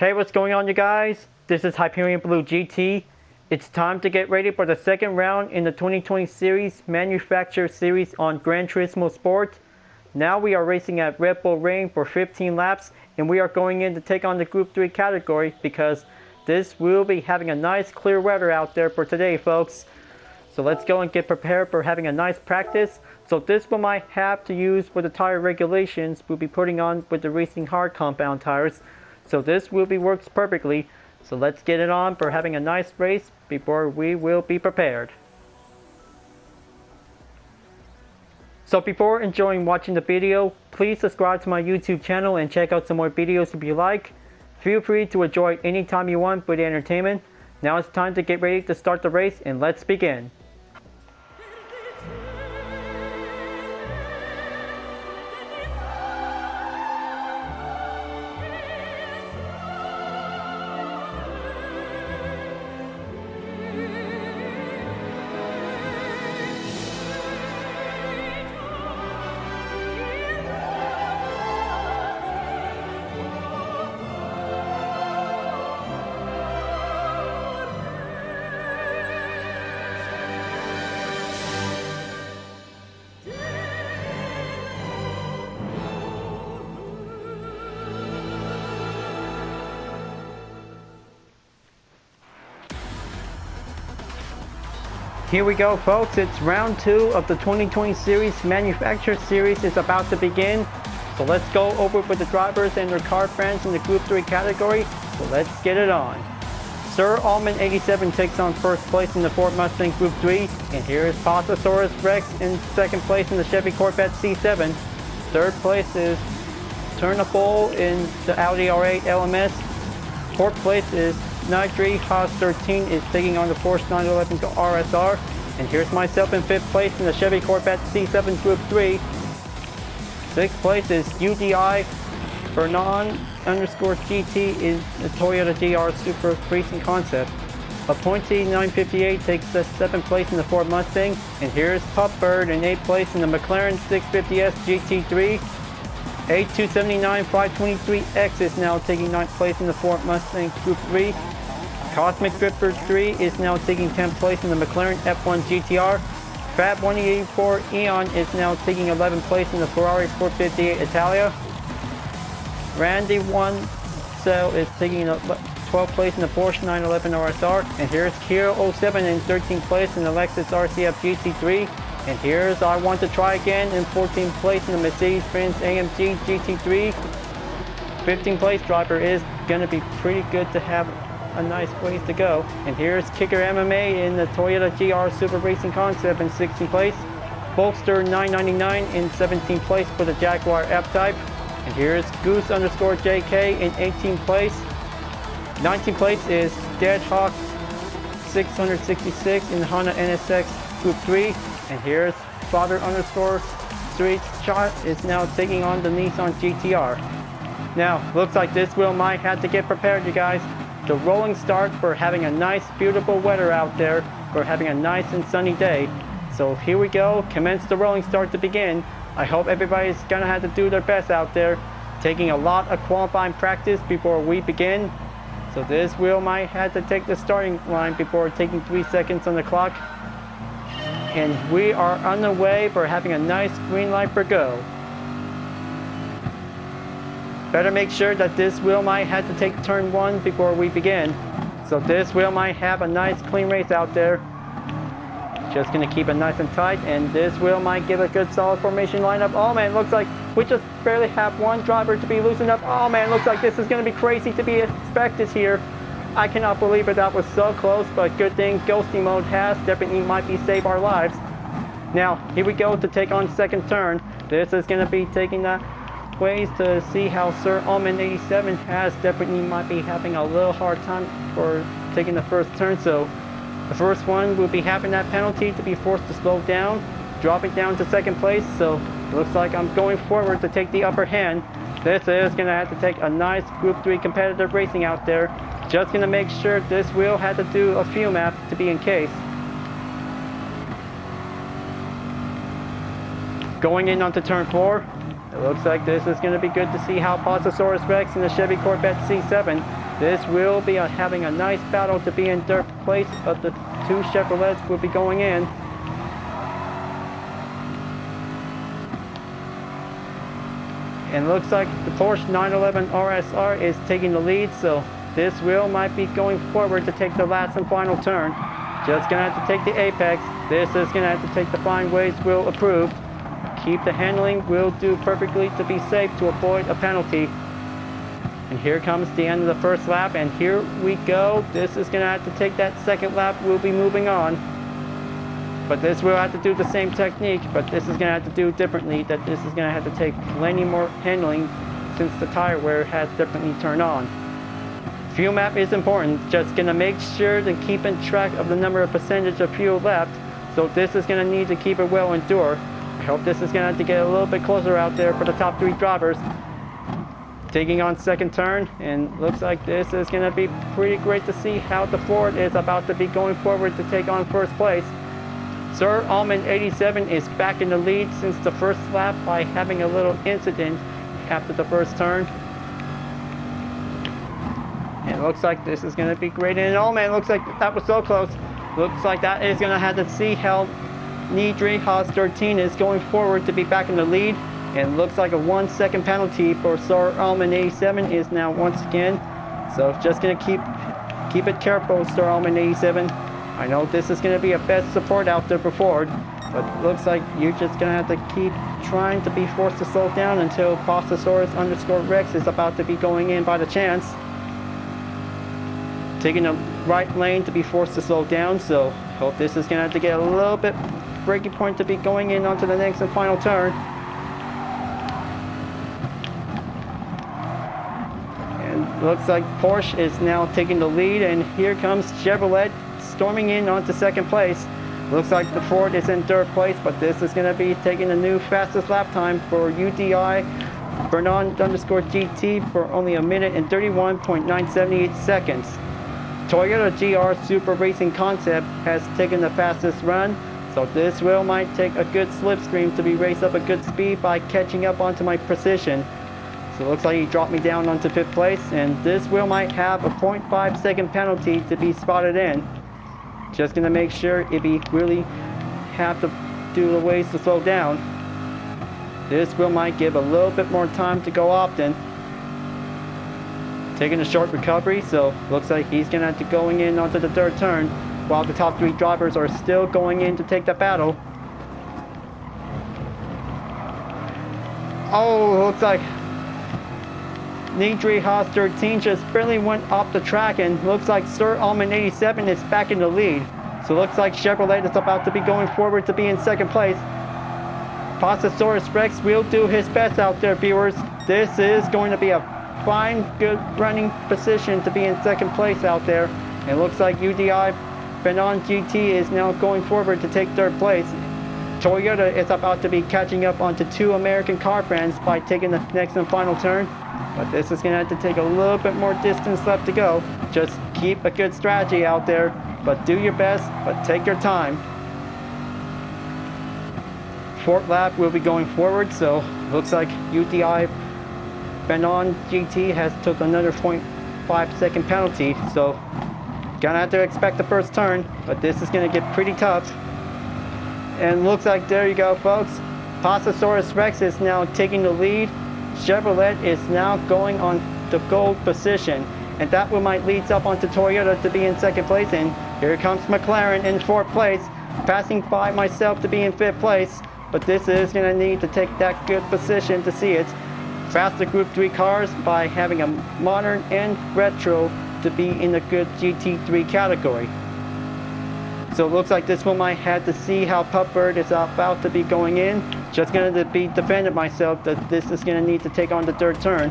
Hey, what's going on, you guys? This is Hyperion-Blue-GT. It's time to get ready for the second round in the 2020 series, Manufacturer Series on Gran Turismo Sport. Now we are racing at Red Bull Ring for 15 laps, and we are going in to take on the Group 3 category because this will be having a nice clear weather out there for today, folks. So let's go and get prepared for having a nice practice. So this one might have to use for the tire regulations we'll be putting on with the Racing Hard compound tires. So this will be works perfectly. So let's get it on for having a nice race before we will be prepared. So before enjoying watching the video, please subscribe to my YouTube channel and check out some more videos if you like. Feel free to enjoy anytime you want with entertainment. Now it's time to get ready to start the race, and let's begin. Here we go, folks. It's round 2 of the 2020 series. Manufacturer Series is about to begin. So let's go over with the drivers and their car friends in the Group 3 category. So let's get it on. Sir Allman 87 takes on first place in the Ford Mustang Group 3. And here is Pasasaurus Rex in second place in the Chevy Corvette C7. Third place is Turnbull in the Audi R8 LMS. Fourth place is Nitri Haas 13 is taking on the Porsche 911 RSR. And here's myself in 5th place in the Chevy Corvette C7 Group 3. 6th place is UDI Vernon_GT in the Toyota GR Supra Racing Concept. Appointee 958 takes the 7th place in the Ford Mustang. And here's Pup Bird in 8th place in the McLaren 650S GT3. A279 523X is now taking 9th place in the Ford Mustang Group 3. Cosmic Drifter 3 is now taking 10th place in the McLaren F1 GTR. Fat 184 Eon is now taking 11th place in the Ferrari 458 Italia. Randy 1 Cell is taking 12th place in the Porsche 911 RSR. And here's Kira 07 in 13th place in the Lexus RCF GT3. And here's I Want to Try Again in 14th place in the Mercedes-Benz AMG GT3. 15th place driver is going to be pretty good to have a nice ways to go. And here's Kicker MMA in the Toyota GR Super Racing Concept in 16th place. Bolster 999 in 17th place for the Jaguar F-Type. And here's Goose_JK in 18th place. 19th place is Deadhawk 666 in the Honda NSX Group 3. And here's Father_Street Shot is now taking on the Nissan GTR. Now, looks like this wheel might have to get prepared, you guys. The rolling start for having a nice, beautiful weather out there, for having a nice and sunny day. So here we go, commence the rolling start to begin. I hope everybody's gonna have to do their best out there, taking a lot of qualifying practice before we begin. So this wheel might have to take the starting line before taking 3 seconds on the clock. And we are on the way for having a nice green light for go. Better make sure that this wheel might have to take turn 1 before we begin. So this wheel might have a nice clean race out there. Just gonna keep it nice and tight, and this wheel might give a good solid formation lineup. Oh man, looks like we just barely have one driver to be loosened up. Oh man, looks like this is gonna be crazy to be expected here. I cannot believe it, that was so close, but good thing ghosting mode has definitely might be save our lives. Now, here we go to take on second turn. This is gonna be taking that ways to see how Sir Allman 87 has definitely might be having a little hard time for taking the first turn. So the first one will be having that penalty to be forced to slow down, dropping down to second place. So it looks like I'm going forward to take the upper hand. This is gonna have to take a nice Group 3 competitive racing out there. Just gonna make sure this wheel had to do a few maps to be in case. Going in onto turn 4. It looks like this is going to be good to see how Pasasaurus Rex in the Chevy Corvette C7 This will be having a nice battle to be in third place, but the two Chevrolets will be going in. And looks like the Porsche 911 RSR is taking the lead, so this wheel might be going forward to take the last and final turn. Just gonna have to take the apex. This is gonna have to take the fine ways wheel approved. Keep the handling, will do perfectly to be safe to avoid a penalty. And here comes the end of the first lap, and here we go. This is gonna have to take that second lap, we'll be moving on. But this will have to do the same technique, but this is gonna have to do differently, that this is gonna have to take plenty more handling since the tire wear has differently turned on. Fuel map is important, just gonna make sure to keep in track of the number of percentage of fuel left, so this is gonna need to keep it well endure. I hope this is gonna have to get a little bit closer out there for the top three drivers. Taking on second turn, and looks like this is gonna be pretty great to see how the Ford is about to be going forward to take on first place. Sir Almond 87 is back in the lead since the first lap by having a little incident after the first turn. And it looks like this is going to be great. And oh man, looks like that was so close. Looks like that is going to have to see how Nidri Haas 13 is going forward to be back in the lead. And looks like a 1 second penalty for Sir Almond 87 is now once again. So just going to keep it careful, Sir Almond 87. I know this is going to be a best support out there for Ford, but looks like you're just going to have to keep trying to be forced to slow down until Pastasaurus_Rex is about to be going in by the chance. Taking the right lane to be forced to slow down, so hope this is going to have to get a little bit breaking point to be going in onto the next and final turn. And looks like Porsche is now taking the lead, and here comes Chevrolet storming in onto second place. Looks like the Ford is in third place, but this is going to be taking the new fastest lap time for UDI Bernard_GT for only 1 minute and 31.978 seconds. Toyota GR Super Racing Concept has taken the fastest run, so this wheel might take a good slipstream to be raced up a good speed by catching up onto my precision. So it looks like he dropped me down onto 5th place, and this wheel might have a 0.5 second penalty to be spotted in. Just gonna make sure if he really have to do the ways to slow down. This wheel might give a little bit more time to go often. Taking a short recovery, so looks like he's gonna have to going in onto the third turn while the top three drivers are still going in to take the battle. Oh, looks like Nidri Haas 13 just barely went off the track, and looks like Sir Almond 87 is back in the lead. So looks like Chevrolet is about to be going forward to be in second place. Pastasaurus Rex will do his best out there, viewers. This is going to be a fine, good running position to be in second place out there. And looks like UDI Bernard GT is now going forward to take third place. Toyota is about to be catching up onto two American car brands by taking the next and final turn. But this is going to have to take a little bit more distance left to go. Just keep a good strategy out there, but do your best, but take your time. Fourth lap will be going forward, so looks like UDI Bernard GT has took another 0.5 second penalty, so gonna have to expect the first turn, but this is gonna get pretty tough. And looks like there you go, folks. Pastasaurus Rex is now taking the lead. Chevrolet is now going on the gold position, and that will might leads up onto Toyota to be in second place. And here comes McLaren in fourth place, passing by myself to be in fifth place. But this is going to need to take that good position to see it. Faster Group 3 cars by having a modern and retro to be in the good GT3 category. So it looks like this one might have to see how Puppbird is about to be going in. Just going to be defending myself that this is going to need to take on the third turn.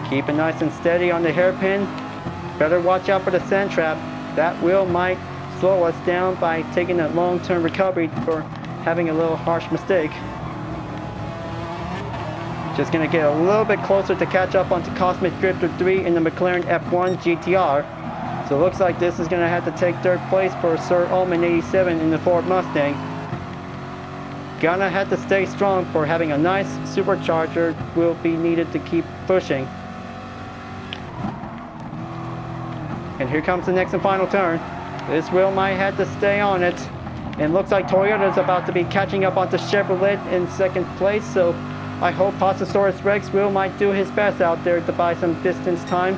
Keep it nice and steady on the hairpin. Better watch out for the sand trap. That wheel might slow us down by taking a long-term recovery for having a little harsh mistake. Just going to get a little bit closer to catch up onto Cosmic Drifter 3 in the McLaren F1 GTR. So it looks like this is going to have to take third place for Sir Almond 87 in the Ford Mustang. Gonna have to stay strong for having a nice supercharger will be needed to keep pushing. And here comes the next and final turn. This wheel might have to stay on it. And looks like Toyota's about to be catching up onto Chevrolet in second place, so I hope Pasasaurus Rex wheel might do his best out there to buy some distance time.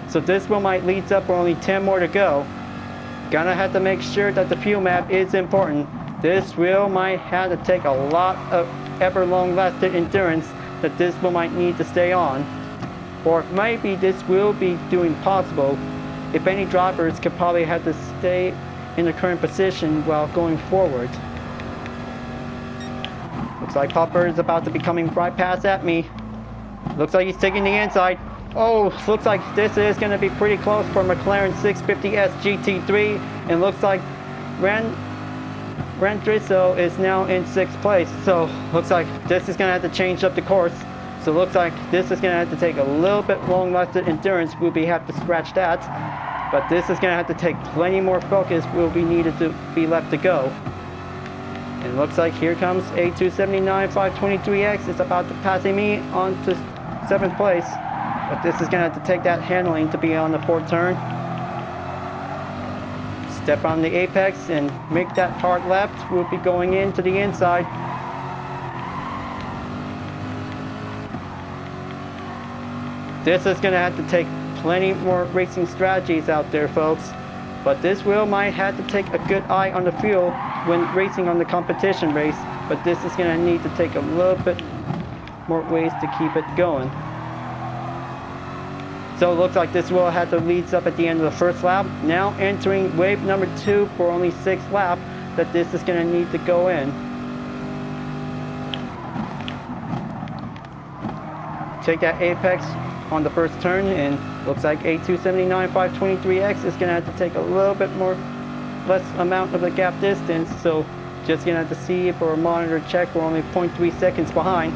So this wheel might leads up with only 10 more to go. Gonna have to make sure that the fuel map is important. This wheel might have to take a lot of ever long-lasting endurance that this wheel might need to stay on. Or maybe this will be doing possible if any drivers could probably have to stay in the current position while going forward. Looks like Popper is about to be coming right past at me. Looks like he's taking the inside. Oh, looks like this is going to be pretty close for McLaren 650S GT3. And looks like Gran is now in 6th place. So looks like this is going to have to change up the course. So looks like this is going to have to take a little bit long-lasting endurance. We'll have to scratch that. But this is going to have to take plenty more focus will be needed to be left to go. And looks like here comes A279 523X. It's about to pass me on to 7th place. But this is going to have to take that handling to be on the 4th turn. Step on the apex and make that hard left. We'll be going into the inside. This is going to have to take plenty more racing strategies out there, folks. But this wheel might have to take a good eye on the fuel when racing on the competition race. But this is going to need to take a little bit more ways to keep it going. So it looks like this wheel had to leads up at the end of the first lap. Now entering wave number 2 for only 6th lap that this is going to need to go in. Take that apex on the first turn, and looks like A279 523X is going to have to take a little bit less amount of the gap distance. So just going to have to see for a monitor check, we're only 0.3 seconds behind.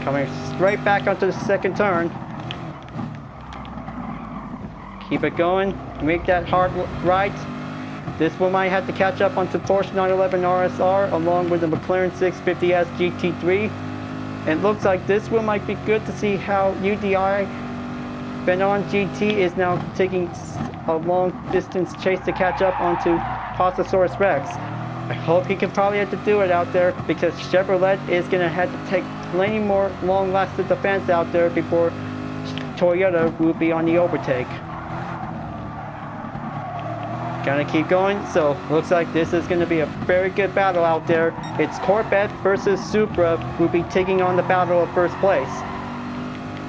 Coming straight back onto the second turn. Keep it going, make that hard right. This one might have to catch up onto Porsche 911 RSR along with the McLaren 650S GT3. And it looks like this one might be good to see how UDI Benon GT is now taking a long distance chase to catch up onto Pasasaurus Rex. I hope he can probably have to do it out there because Chevrolet is going to have to take plenty more long-lasting defense out there before Toyota will be on the overtake. Gonna keep going, so looks like this is going to be a very good battle out there. It's Corvette versus Supra who will be taking on the battle of first place.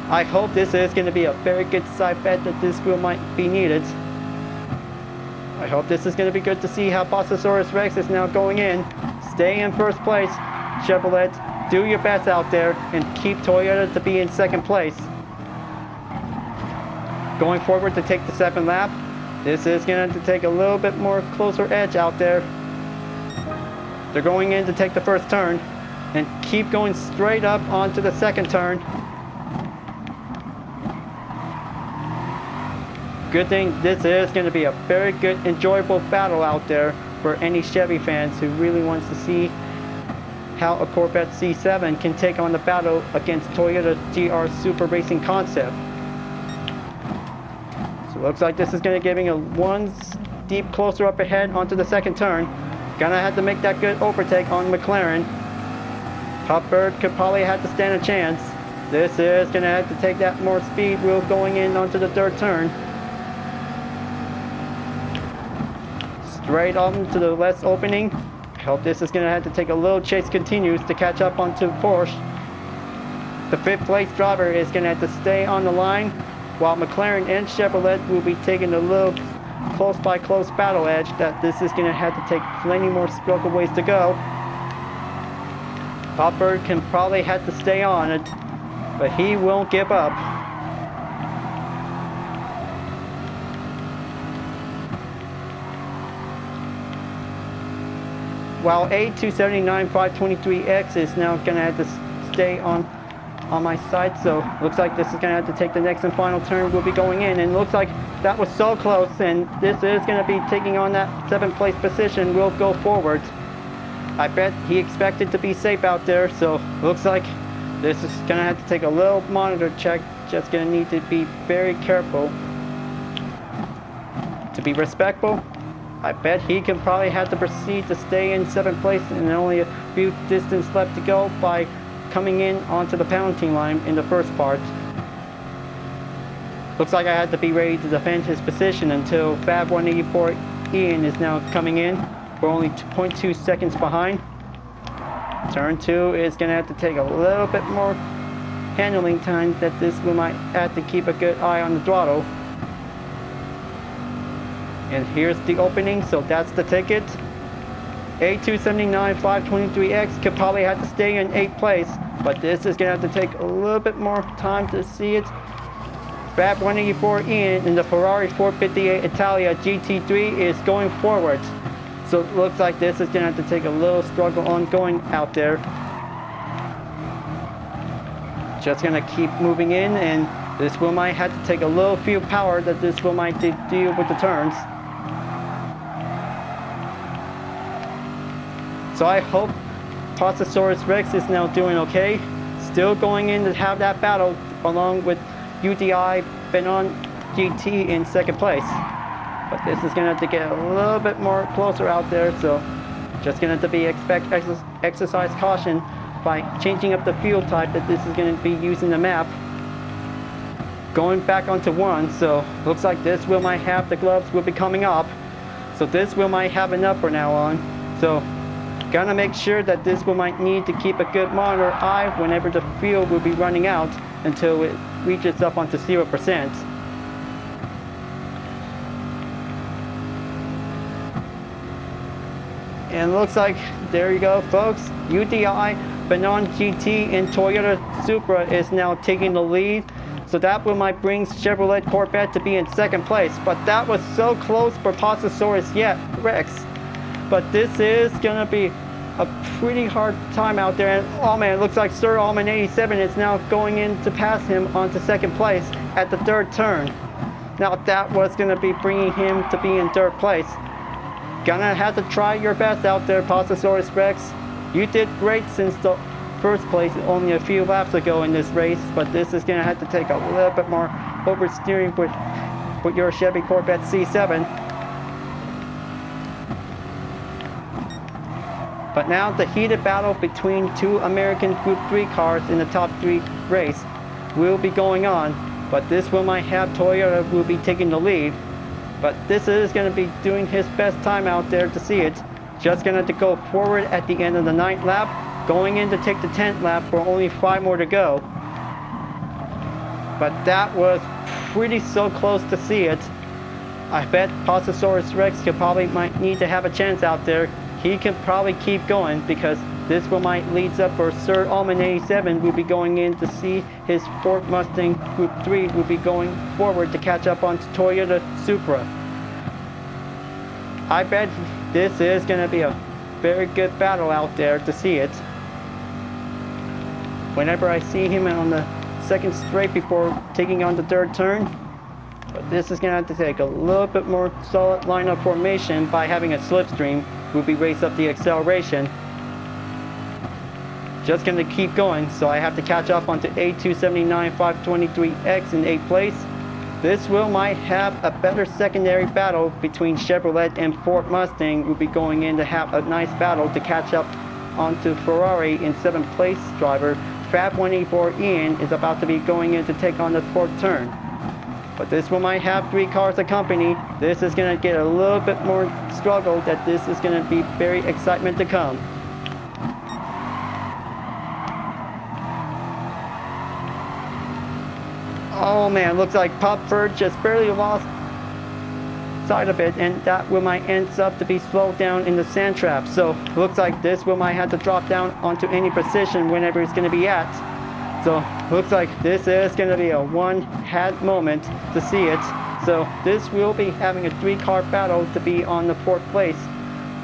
I hope this is going to be a very good side bet that this wheel might be needed. I hope this is going to be good to see how Pasasaurus Rex is now going in. Stay in first place, Chevrolet. Do your best out there and keep Toyota to be in second place. Going forward to take the 7th lap. This is going to take a little bit more closer edge out there. They're going in to take the first turn and keep going straight up onto the second turn. Good thing this is going to be a very good, enjoyable battle out there for any Chevy fans who really wants to see how a Corvette C7 can take on the battle against Toyota GR Super Racing Concept. Looks like this is going to giving a one deep closer up ahead onto the second turn. Gonna have to make that good overtake on McLaren. Top Bird could probably have to stand a chance. This is going to have to take that more speed wheel going in onto the third turn. Straight on to the left opening. I hope this is going to have to take a little chase continues to catch up onto Porsche. The 5th place driver is going to have to stay on the line, while McLaren and Chevrolet will be taking a little close by close battle edge that this is going to have to take plenty more struggle ways to go. Top Bird can probably have to stay on it, but he won't give up. While A279 523X is now going to have to stay on my side, so looks like this is going to have to take the next and final turn. We'll be going in, and looks like that was so close, and this is going to be taking on that 7th place position. We'll go forward. I bet he expected to be safe out there, so looks like this is going to have to take a little monitor check. Just going to need to be very careful. to be respectful, I bet he can probably have to proceed to stay in 7th place and only a few distance left to go by coming in onto the penalty line in the first part. Looks like I had to be ready to defend his position until Fab 184 Ian is now coming in. We're only 2.2 seconds behind. Turn 2 is going to have to take a little bit more handling time that this we might have to keep a good eye on the throttle. And here's the opening, so that's the ticket. A279 523X could probably have to stay in 8th place, but this is going to have to take a little bit more time to see it. Fab 184 Ian in the Ferrari 458 Italia GT3 is going forward. So it looks like this is going to have to take a little struggle ongoing out there. Just going to keep moving in, and this wheel might have to take a little fuel power that this wheel might deal with the turns. So I hope Posasaurus Rex is now doing okay. Still going in to have that battle along with UDI Benon GT in 2nd place. But this is going to have to get a little bit more closer out there, so just going to have to be exercise caution by changing up the fuel type that this is going to be using the map. Going back onto 1, so looks like this wheel might have the gloves will be coming up. So this wheel might have enough for now on. So gonna make sure that this wheel might need to keep a good monitor eye whenever the fuel will be running out until it reaches up onto 0%. And looks like, there you go folks, UDI Benon GT and Toyota Supra is now taking the lead. So that one might bring Chevrolet Corvette to be in 2nd place. But that was so close for Posasaurus Rex. But this is gonna be a pretty hard time out there. And oh man, it looks like Sir Allman 87 is now going in to pass him onto 2nd place at the 3rd turn. Now that was gonna be bringing him to be in 3rd place. Gonna have to try your best out there, Posasaurus Rex. You did great since the 1st place only a few laps ago in this race, but this is gonna have to take a little bit more oversteering with your Chevy Corvette C7. But now the heated battle between 2 American Group 3 cars in the top 3 race will be going on, but this one might have Toyota will be taking the lead. But this is going to be doing his best time out there to see it. Just going to have to go forward at the end of the 9th lap, going in to take the 10th lap for only 5 more to go. But that was pretty so close to see it. I bet Posasaurus Rex might need to have a chance out there. He can probably keep going because this one might leads up for Sir Allman 87 will be going in to see his Ford Mustang Group 3 will be going forward to catch up on Toyota Supra. I bet this is going to be a very good battle out there to see it. Whenever I see him on the 2nd straight before taking on the 3rd turn. But this is going to have to take a little bit more solid lineup formation by having a slipstream. Will be raise up the acceleration. Just going to keep going, so I have to catch up onto A279 523X in 8th place. This wheel might have a better secondary battle between Chevrolet and Ford Mustang. Will be going in to have a nice battle to catch up onto Ferrari in 7th place driver. Fab 184 Ian is about to be going in to take on the 4th turn. But this one might have 3 cars accompanied. This is going to get a little bit more struggle that this is going to be very excitement to come. Oh man, looks like Pop Bird just barely lost sight of it, and that wheel might ends up to be slowed down in the sand trap. So looks like this wheel might have to drop down onto any position whenever it's going to be at. So looks like this is going to be a one-hat moment to see it. So this will be having a 3-car battle to be on the 4th place,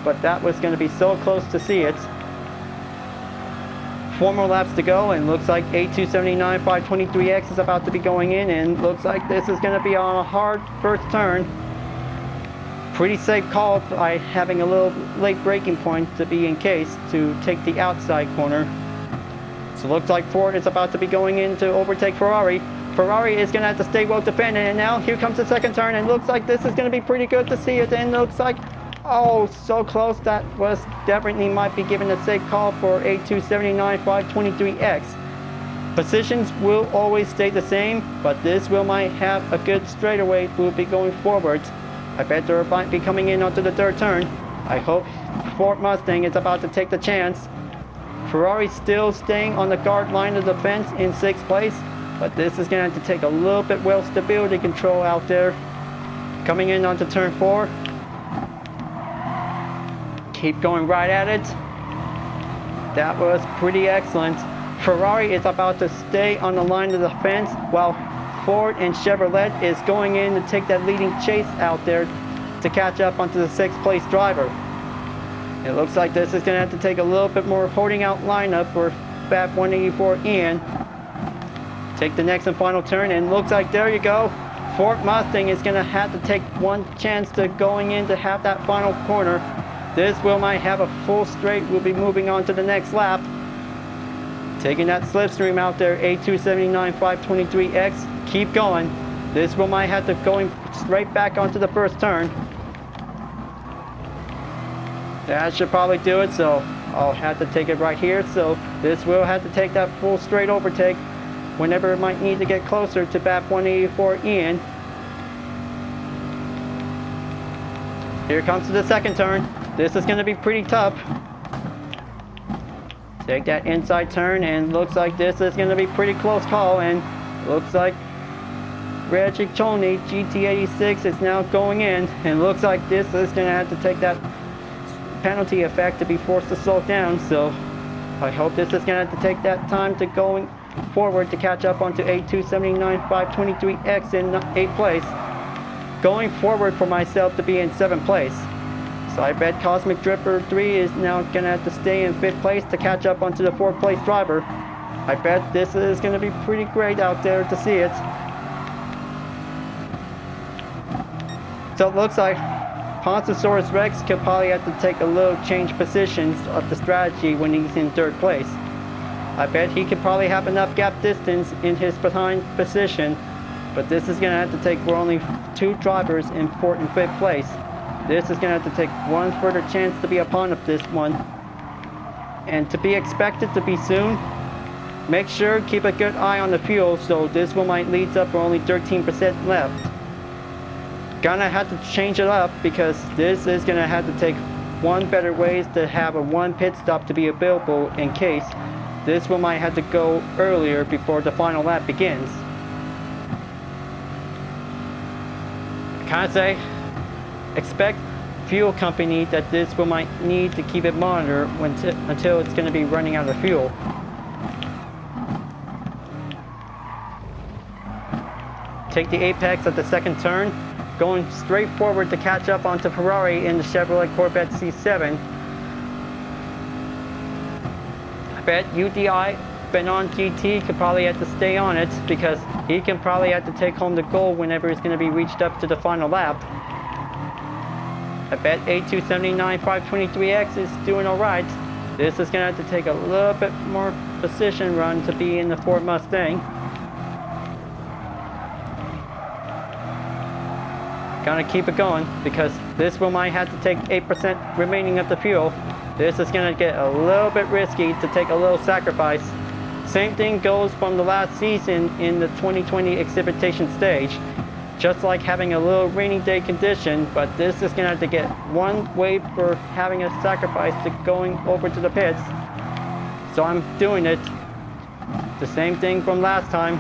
but that was going to be so close to see it. 4 more laps to go, and looks like A279 523X is about to be going in, and looks like this is going to be on a hard first turn. Pretty safe call by having a little late braking point to be in case to take the outside corner. So looks like Ford is about to be going in to overtake Ferrari. Ferrari is going to have to stay well defended, and now here comes the second turn, and looks like this is going to be pretty good to see it, and looks like, oh, so close. That was definitely might be given a safe call for a 279 523X. Positions will always stay the same, but this will might have a good straightaway will be going forward. I bet they might be coming in onto the third turn. I hope Ford Mustang is about to take the chance. Ferrari still staying on the guard line of the fence in 6th place, but this is going to have to take a little bit well stability control out there. Coming in onto turn 4. Keep going right at it. That was pretty excellent. Ferrari is about to stay on the line of the fence while Ford and Chevrolet is going in to take that leading chase out there to catch up onto the 6th place driver. It looks like this is going to have to take a little bit more holding out lineup for BAP 184 Ian. Take the next and final turn, and looks like there you go. Ford Mustang is going to have to take one chance to going in to have that final corner. This will might have a full straight. We'll be moving on to the next lap. Taking that slipstream out there, A279 523X. Keep going. This will might have to going straight back onto the first turn. That should probably do it, so I'll have to take it right here. So this will have to take that full straight overtake whenever it might need to get closer to BAP 184 Ian. Here comes to the second turn. This is going to be pretty tough. Take that inside turn, and looks like this is going to be pretty close call, and looks like Regiccioni GT86 is now going in, and looks like this is going to have to take that penalty effect to be forced to slow down. So I hope this is going to have to take that time to going forward to catch up onto A279 523X in 8th place. Going forward for myself to be in 7th place. So I bet Cosmic Dripper 3 is now going to have to stay in 5th place to catch up onto the 4th place driver. I bet this is going to be pretty great out there to see it. So it looks like Pontosaurus Rex could probably have to take a little change positions of the strategy when he's in 3rd place. I bet he could probably have enough gap distance in his behind position, but this is going to have to take, we're only 2 drivers in 4th and 5th place. This is going to have to take one further chance to be upon of this one. And to be expected to be soon, make sure keep a good eye on the fuel, so this one might leads up for only 13% left. Gonna have to change it up because this is gonna have to take one better ways to have a 1 pit stop to be available in case this one might have to go earlier before the final lap begins. Can I say, expect fuel company that this one might need to keep it monitored until it's gonna be running out of fuel. Take the apex at the second turn, going straight forward to catch up onto Ferrari in the Chevrolet Corvette C7. I bet UDI Benon GT could probably have to stay on it because he can probably have to take home the goal whenever it's going to be reached up to the final lap. I bet A279 523X is doing alright. This is going to have to take a little bit more position run to be in the Ford Mustang. Gonna keep it going because this one might have to take 8% remaining of the fuel. This is gonna get a little bit risky to take a little sacrifice. Same thing goes from the last season in the 2020 exhibition stage. Just like having a little rainy day condition, but this is gonna have to get one way for having a sacrifice to going over to the pits. So I'm doing it. The same thing from last time.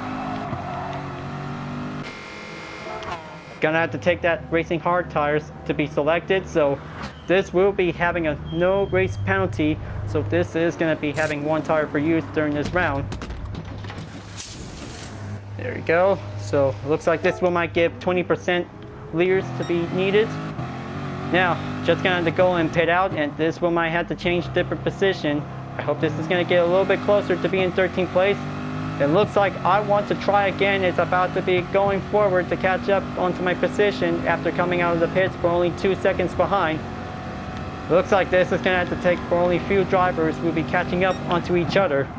Gonna have to take that racing hard tires to be selected, so this will be having a no race penalty, so this is gonna be having 1 tire for use during this round. There you go. So it looks like this one might give 20% liters to be needed. Now just gonna have to go and pit out, and this one might have to change different position. I hope this is gonna get a little bit closer to being 13th place. It looks like I want to try again. It's about to be going forward to catch up onto my position after coming out of the pits for only 2 seconds behind. Looks like this is going to have to take for only a few drivers. We'll be catching up onto each other.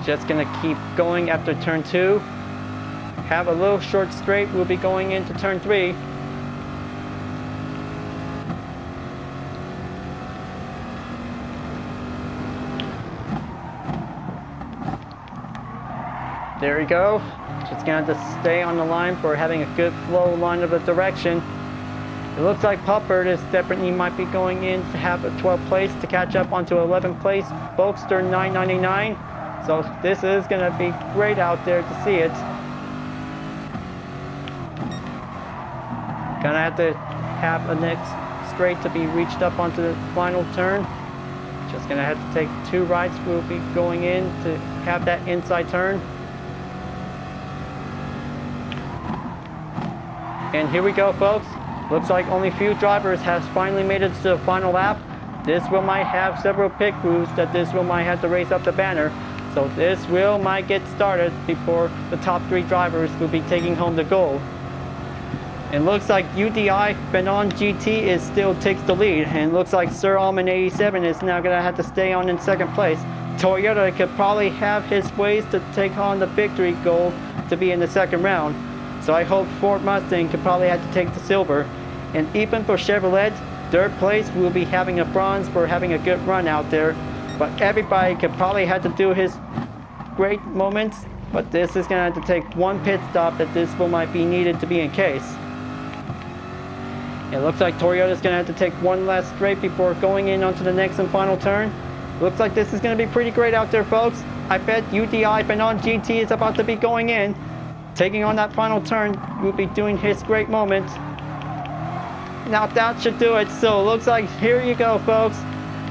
just gonna keep going after turn 2. Have a little short straight, we'll be going into turn 3. There we go. Just gonna have to stay on the line for having a good flow line of the direction. It looks like Puppert is definitely might be going in to have a 12th place to catch up onto 11th place. Bolster 999. So this is gonna be great out there to see it. Gonna have to have a next straight to be reached up onto the final turn. Just gonna have to take 2 rights. We'll be going in to have that inside turn. And here we go, folks. Looks like only few drivers has finally made it to the final lap. This wheel might have several pit crews that this wheel might have to race up the banner. So this wheel might get started before the top 3 drivers will be taking home the gold. And looks like UDI Benon GT is still takes the lead. And looks like Sir Alman 87 is now gonna have to stay on in 2nd place. Toyota could probably have his ways to take on the victory goal to be in the 2nd round. So I hope Ford Mustang could probably have to take the silver. And even for Chevrolet, 3rd place will be having a bronze for having a good run out there. But everybody could probably have to do his great moments. But this is going to have to take 1 pit stop that this will might be needed to be in case. It looks like Toyota's going to have to take 1 last straight before going in onto the next and final turn. Looks like this is going to be pretty great out there, folks. I bet UDI Benon GT is about to be going in. Taking on that final turn, will be doing his great moment. Now that should do it. So it looks like here you go, folks.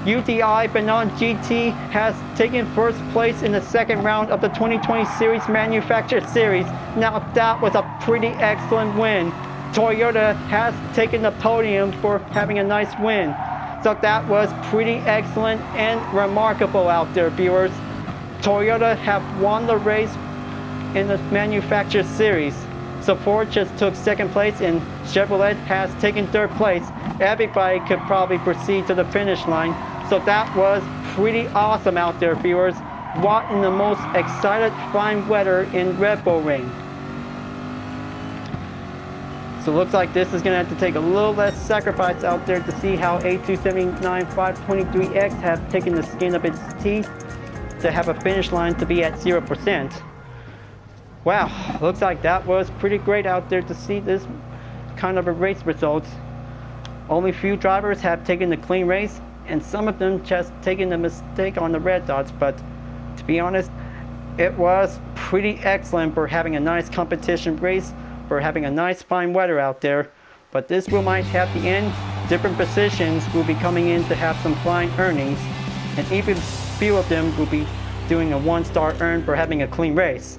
UDI Benon GT has taken 1st place in the 2nd round of the 2020 Series Manufacturer Series. Now that was a pretty excellent win. Toyota has taken the podium for having a nice win. So that was pretty excellent and remarkable out there, viewers. Toyota have won the race in the Manufacturer Series. So Ford just took 2nd place and Chevrolet has taken 3rd place. Everybody could probably proceed to the finish line. So that was pretty awesome out there, viewers. What in the most excited fine weather in Red Bull Ring. So it looks like this is going to have to take a little less sacrifice out there to see how A279 523X have taken the skin of its teeth to have a finish line to be at 0%. Wow, looks like that was pretty great out there to see this kind of a race results. Only few drivers have taken the clean race, and some of them just taken the mistake on the red dots, but to be honest, it was pretty excellent for having a nice competition race, for having a nice fine weather out there. But this will might have the end, different positions will be coming in to have some fine earnings, and even few of them will be doing a 1-star earn for having a clean race.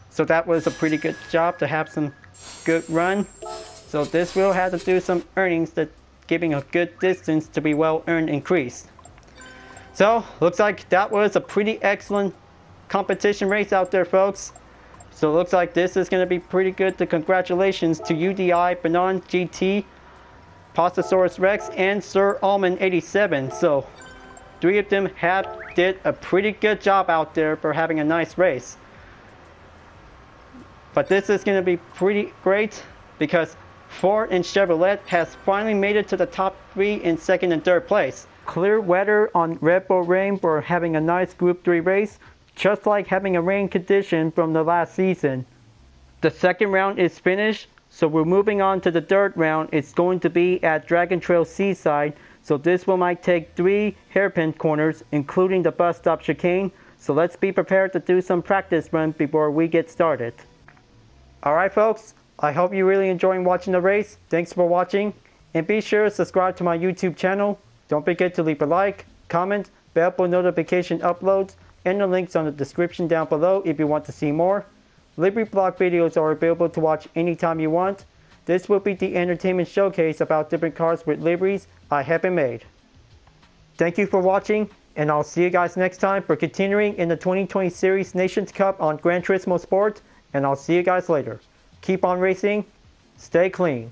So that was a pretty good job to have some good run. So this will have to do some earnings that giving a good distance to be well earned increase. So looks like that was a pretty excellent competition race out there, folks. So it looks like this is going to be pretty good. The congratulations to UDI Benon GT, Pastasaurus Rex, and Sir Alman 87. So 3 of them did a pretty good job out there for having a nice race. But this is going to be pretty great because Ford and Chevrolet has finally made it to the top 3 in 2nd and 3rd place. Clear weather on Red Bull Ring for having a nice Group 3 race, just like having a rain condition from the last season. The 2nd round is finished, so we're moving on to the 3rd round. It's going to be at Dragon Trail Seaside, so this one might take 3 hairpin corners, including the bus stop chicane. So let's be prepared to do some practice runs before we get started. Alright, folks, I hope you're really enjoying watching the race. Thanks for watching, and be sure to subscribe to my YouTube channel. Don't forget to leave a like, comment, bell for notification uploads, and the links on the description down below if you want to see more. Livery blog videos are available to watch anytime you want. This will be the entertainment showcase about different cars with liveries I have made. Thank you for watching, and I'll see you guys next time for continuing in the 2020 Series Nations Cup on Gran Turismo Sport. And I'll see you guys later. Keep on racing, stay clean.